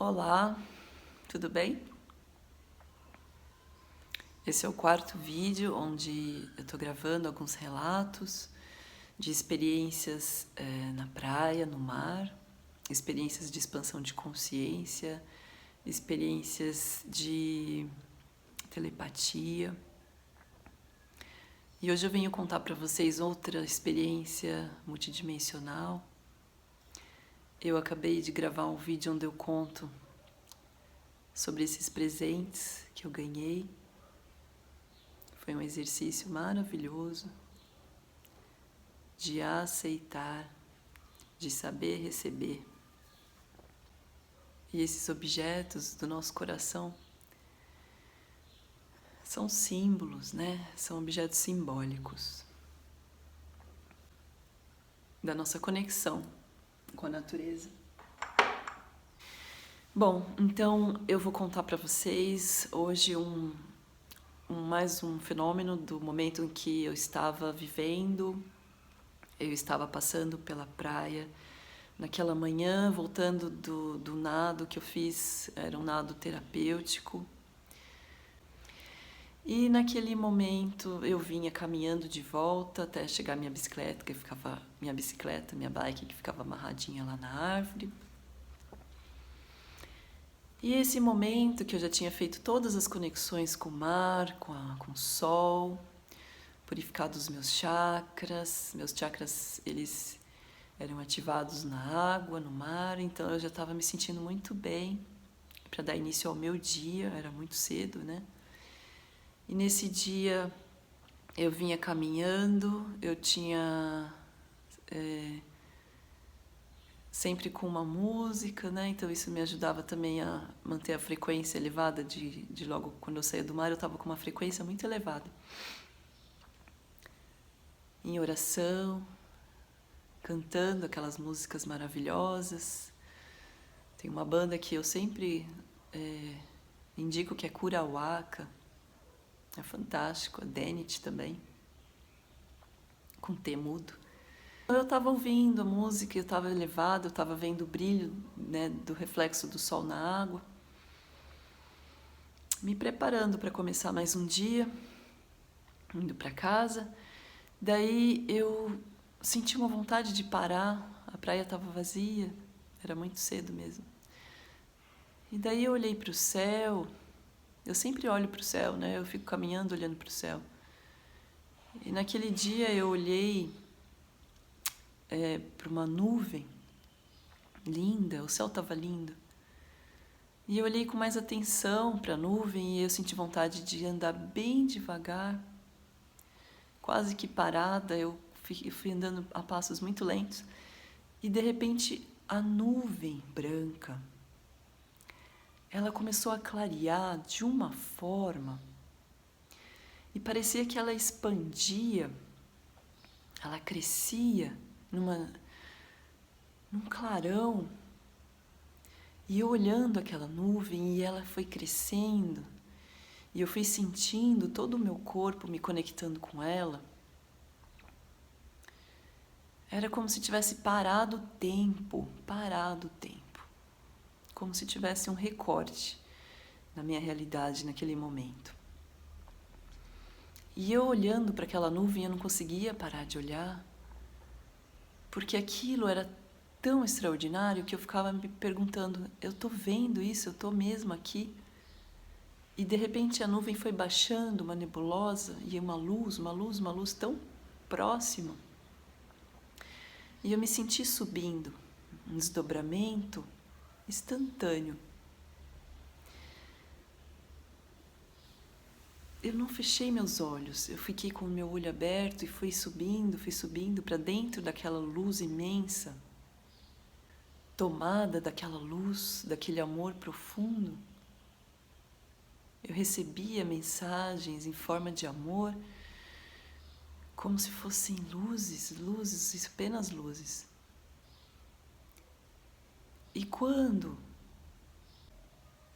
Olá, tudo bem? Esse é o quarto vídeo onde eu tô gravando alguns relatos de experiências na praia, no mar, experiências de expansão de consciência, experiências de telepatia. E hoje eu venho contar para vocês outra experiência multidimensional. Eu acabei de gravar um vídeo onde eu conto sobre esses presentes que eu ganhei. Foi um exercício maravilhoso de aceitar, de saber receber. E esses objetos do nosso coração são símbolos, né? São objetos simbólicos da nossa conexão com a natureza. Bom, então eu vou contar para vocês hoje mais um fenômeno do momento em que eu estava vivendo. Eu estava passando pela praia naquela manhã, voltando do nado que eu fiz, era um nado terapêutico. E naquele momento eu vinha caminhando de volta até chegar minha bicicleta, minha bike que ficava amarradinha lá na árvore. E esse momento que eu já tinha feito todas as conexões com o mar, com o sol, purificado os meus chakras eles eram ativados na água, no mar, então eu já estava me sentindo muito bem para dar início ao meu dia, era muito cedo, né? E nesse dia eu vinha caminhando, eu tinha sempre com uma música, né? Então isso me ajudava também a manter a frequência elevada de logo quando eu saía do mar, eu estava com uma frequência muito elevada. Em oração, cantando aquelas músicas maravilhosas. Tem uma banda que eu sempre indico que é Curauaca, é fantástico, a Denit também, com T mudo. Eu estava ouvindo a música, eu estava elevada, eu estava vendo o brilho, né, do reflexo do sol na água, me preparando para começar mais um dia, indo para casa. Daí eu senti uma vontade de parar, a praia estava vazia, era muito cedo mesmo. E daí eu olhei para o céu, eu sempre olho para o céu, né? Eu fico caminhando olhando para o céu. E naquele dia eu olhei para uma nuvem linda, o céu estava lindo. E eu olhei com mais atenção para a nuvem e eu senti vontade de andar bem devagar, quase que parada, eu fui andando a passos muito lentos. E de repente a nuvem branca, ela começou a clarear de uma forma e parecia que ela expandia, ela crescia num clarão. E eu olhando aquela nuvem e ela foi crescendo e eu fui sentindo todo o meu corpo me conectando com ela. Era como se tivesse parado o tempo, como se tivesse um recorte na minha realidade naquele momento. E eu olhando para aquela nuvem, eu não conseguia parar de olhar, porque aquilo era tão extraordinário que eu ficava me perguntando, eu estou vendo isso, eu estou mesmo aqui? E de repente a nuvem foi baixando, uma nebulosa, e uma luz tão próxima. E eu me senti subindo, um desdobramento instantâneo. Eu não fechei meus olhos, eu fiquei com o meu olho aberto e fui subindo para dentro daquela luz imensa, tomada daquela luz, daquele amor profundo. Eu recebia mensagens em forma de amor, como se fossem luzes, apenas luzes. E quando,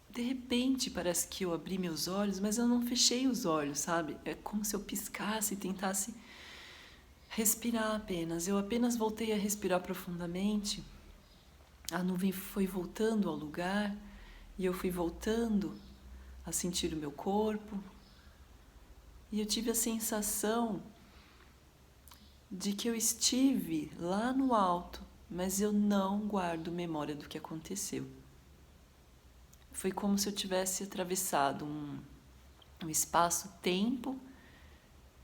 de repente, parece que eu abri meus olhos, mas eu não fechei os olhos, sabe? É como se eu piscasse e tentasse respirar apenas. Eu apenas voltei a respirar profundamente. A nuvem foi voltando ao lugar E eu fui voltando a sentir o meu corpo, e eu tive a sensação de que eu estive lá no alto, mas eu não guardo memória do que aconteceu. Foi como se eu tivesse atravessado um espaço-tempo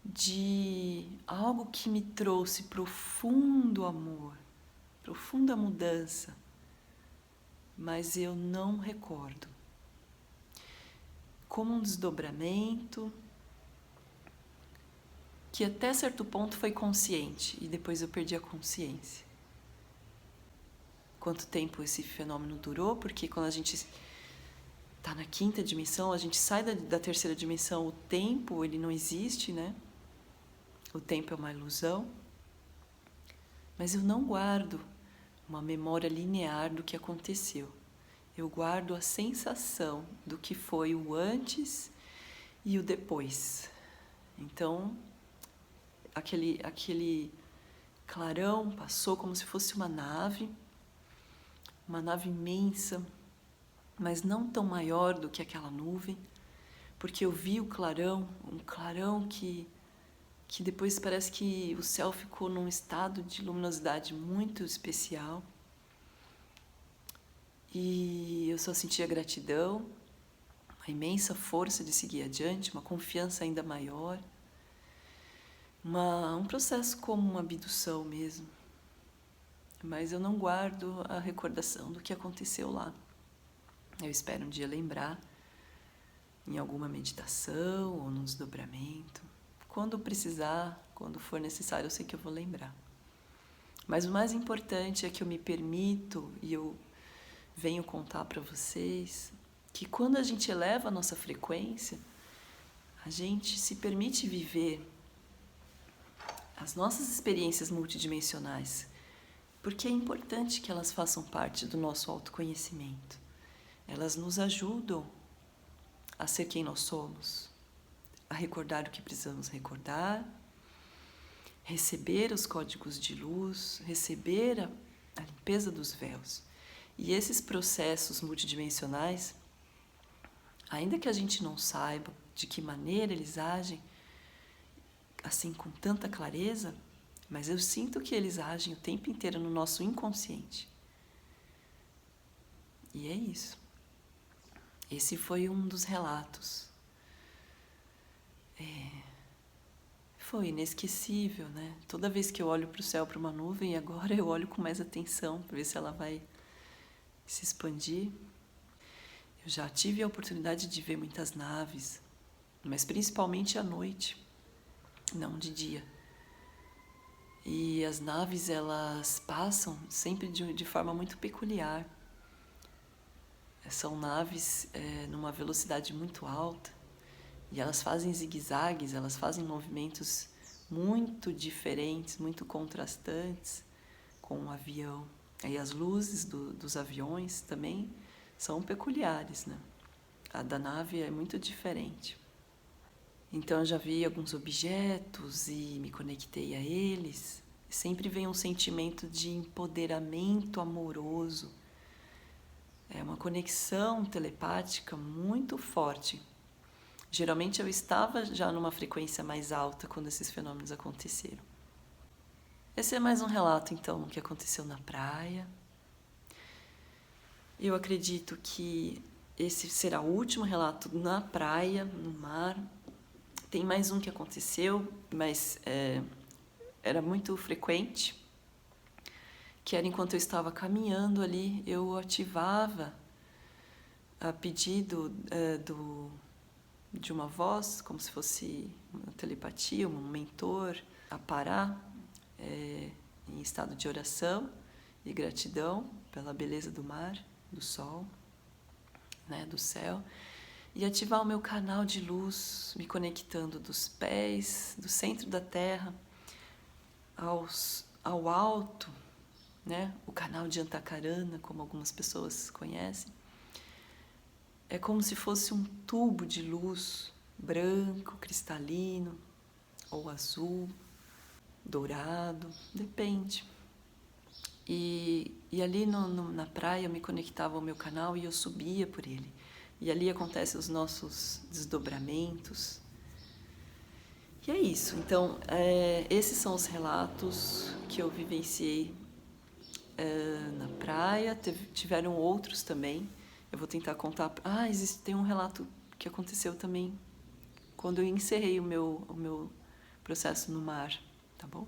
de algo que me trouxe profundo amor, profunda mudança, mas eu não recordo. Como um desdobramento que até certo ponto foi consciente e depois eu perdi a consciência. Quanto tempo esse fenômeno durou? Porque quando a gente está na quinta dimensão, a gente sai da terceira dimensão, o tempo ele não existe, né? O tempo é uma ilusão. Mas eu não guardo uma memória linear do que aconteceu. Eu guardo a sensação do que foi o antes e o depois. Então, aquele clarão passou como se fosse uma nave imensa, mas não tão maior do que aquela nuvem, porque eu vi o clarão, um clarão que depois parece que o céu ficou num estado de luminosidade muito especial. E eu só sentia gratidão, uma imensa força de seguir adiante, uma confiança ainda maior, um processo como uma abdução mesmo. Mas eu não guardo a recordação do que aconteceu lá. Eu espero um dia lembrar, em alguma meditação ou num desdobramento. Quando precisar, quando for necessário, eu sei que eu vou lembrar. Mas o mais importante é que eu me permito, e eu venho contar para vocês, que quando a gente eleva a nossa frequência, a gente se permite viver as nossas experiências multidimensionais, porque é importante que elas façam parte do nosso autoconhecimento. Elas nos ajudam a ser quem nós somos, a recordar o que precisamos recordar, receber os códigos de luz, receber a limpeza dos véus. E esses processos multidimensionais, ainda que a gente não saiba de que maneira eles agem, assim com tanta clareza, mas eu sinto que eles agem o tempo inteiro no nosso inconsciente. E é isso. Esse foi um dos relatos. Foi inesquecível, né? Toda vez que eu olho para o céu, para uma nuvem, agora eu olho com mais atenção para ver se ela vai se expandir. Eu já tive a oportunidade de ver muitas naves, mas principalmente à noite, não de dia. E as naves, elas passam sempre de forma muito peculiar. São naves numa velocidade muito alta e elas fazem zigue-zagues, elas fazem movimentos muito diferentes, muito contrastantes com o avião. Aí as luzes dos aviões também são peculiares, né? A da nave é muito diferente. Então eu já vi alguns objetos e me conectei a eles. Sempre vem um sentimento de empoderamento amoroso. É uma conexão telepática muito forte. Geralmente eu estava já numa frequência mais alta quando esses fenômenos aconteceram. Esse é mais um relato, então, que aconteceu na praia. Eu acredito que esse será o último relato na praia, no mar. Tem mais um que aconteceu, mas era muito frequente, que era enquanto eu estava caminhando ali, eu ativava a pedido de uma voz, como se fosse uma telepatia, um mentor, a parar em estado de oração e gratidão pela beleza do mar, do sol, né, do céu, e ativar o meu canal de luz, me conectando dos pés, do centro da Terra, ao alto, né, o canal de Antacarana, como algumas pessoas conhecem. É como se fosse um tubo de luz branco, cristalino, ou azul, dourado, depende. E ali na praia eu me conectava ao meu canal e eu subia por ele. E ali acontecem os nossos desdobramentos. E é isso. Então, esses são os relatos que eu vivenciei na praia. Tiveram outros também. Eu vou tentar contar. Tem um relato que aconteceu também quando eu encerrei o meu processo no mar, tá bom?